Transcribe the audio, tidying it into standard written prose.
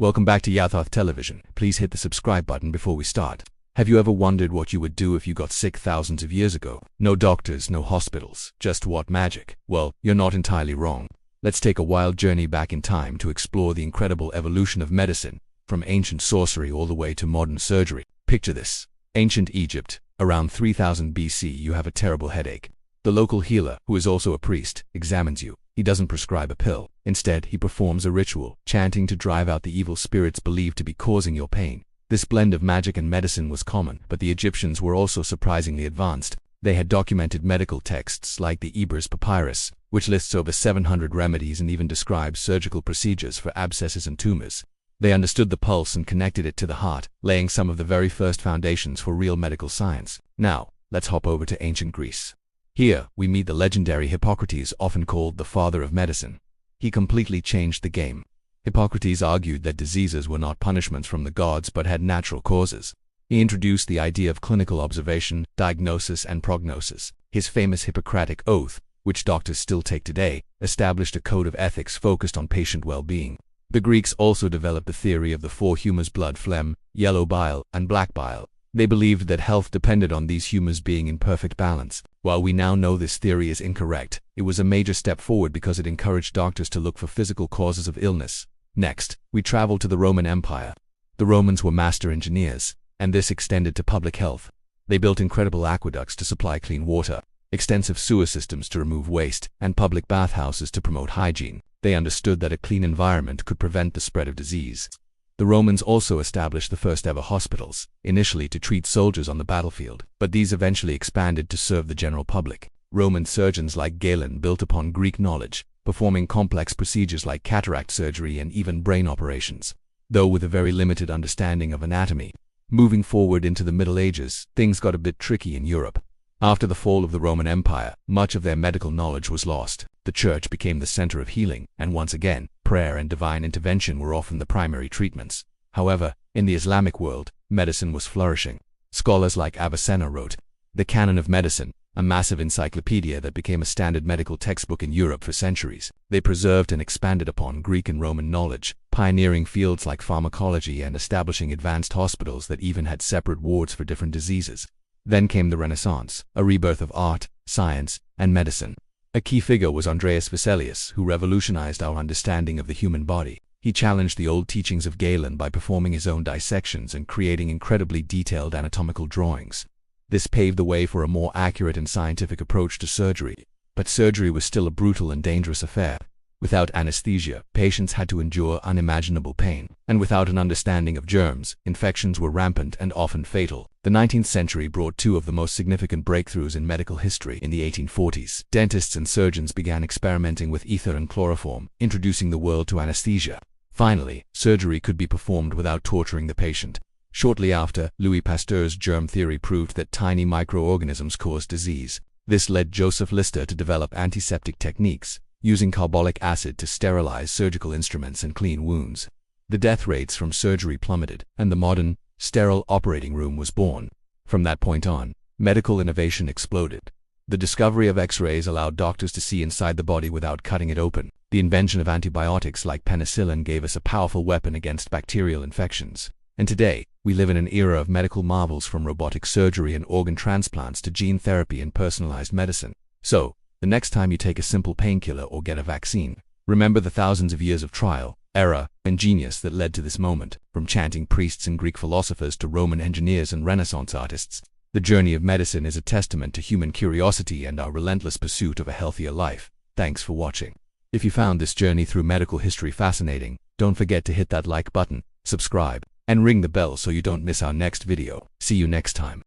Welcome back to Yatharth Television. Please hit the subscribe button before we start. Have you ever wondered what you would do if you got sick thousands of years ago? No doctors, no hospitals, just what magic? Well, you're not entirely wrong. Let's take a wild journey back in time to explore the incredible evolution of medicine, from ancient sorcery all the way to modern surgery. Picture this. Ancient Egypt, around 3000 BC, you have a terrible headache. The local healer, who is also a priest, examines you. He doesn't prescribe a pill. Instead, he performs a ritual, chanting to drive out the evil spirits believed to be causing your pain. This blend of magic and medicine was common, but the Egyptians were also surprisingly advanced. They had documented medical texts like the Ebers Papyrus, which lists over 700 remedies and even describes surgical procedures for abscesses and tumors. They understood the pulse and connected it to the heart, laying some of the very first foundations for real medical science. Now, let's hop over to ancient Greece. Here, we meet the legendary Hippocrates, often called the father of medicine. He completely changed the game. Hippocrates argued that diseases were not punishments from the gods but had natural causes. He introduced the idea of clinical observation, diagnosis, and prognosis. His famous Hippocratic Oath, which doctors still take today, established a code of ethics focused on patient well-being. The Greeks also developed the theory of the four humors: blood, phlegm, yellow bile, and black bile. They believed that health depended on these humors being in perfect balance. While we now know this theory is incorrect, it was a major step forward because it encouraged doctors to look for physical causes of illness. Next, we travel to the Roman Empire. The Romans were master engineers, and this extended to public health. They built incredible aqueducts to supply clean water, extensive sewer systems to remove waste, and public bathhouses to promote hygiene. They understood that a clean environment could prevent the spread of disease. The Romans also established the first ever hospitals, initially to treat soldiers on the battlefield, but these eventually expanded to serve the general public. Roman surgeons like Galen built upon Greek knowledge, performing complex procedures like cataract surgery and even brain operations, though with a very limited understanding of anatomy. Moving forward into the Middle Ages, things got a bit tricky in Europe. After the fall of the Roman Empire, much of their medical knowledge was lost. The church became the center of healing, and once again, prayer and divine intervention were often the primary treatments. However, in the Islamic world, medicine was flourishing. Scholars like Avicenna wrote the Canon of Medicine, a massive encyclopedia that became a standard medical textbook in Europe for centuries. They preserved and expanded upon Greek and Roman knowledge, pioneering fields like pharmacology and establishing advanced hospitals that even had separate wards for different diseases. Then came the Renaissance, a rebirth of art, science, and medicine. A key figure was Andreas Vesalius, who revolutionized our understanding of the human body. He challenged the old teachings of Galen by performing his own dissections and creating incredibly detailed anatomical drawings. This paved the way for a more accurate and scientific approach to surgery. But surgery was still a brutal and dangerous affair. Without anesthesia, patients had to endure unimaginable pain. And without an understanding of germs, infections were rampant and often fatal. The 19th century brought two of the most significant breakthroughs in medical history. In the 1840s, dentists and surgeons began experimenting with ether and chloroform, introducing the world to anesthesia. Finally, surgery could be performed without torturing the patient. Shortly after, Louis Pasteur's germ theory proved that tiny microorganisms cause disease. This led Joseph Lister to develop antiseptic techniques, using carbolic acid to sterilize surgical instruments and clean wounds. The death rates from surgery plummeted, and the modern, sterile operating room was born. From that point on, medical innovation exploded. The discovery of X-rays allowed doctors to see inside the body without cutting it open. The invention of antibiotics like penicillin gave us a powerful weapon against bacterial infections. And today, we live in an era of medical marvels, from robotic surgery and organ transplants to gene therapy and personalized medicine. So, the next time you take a simple painkiller or get a vaccine, remember the thousands of years of trial, error, and genius that led to this moment. From chanting priests and Greek philosophers to Roman engineers and Renaissance artists, the journey of medicine is a testament to human curiosity and our relentless pursuit of a healthier life. Thanks for watching. If you found this journey through medical history fascinating, don't forget to hit that like button, subscribe, and ring the bell so you don't miss our next video. See you next time.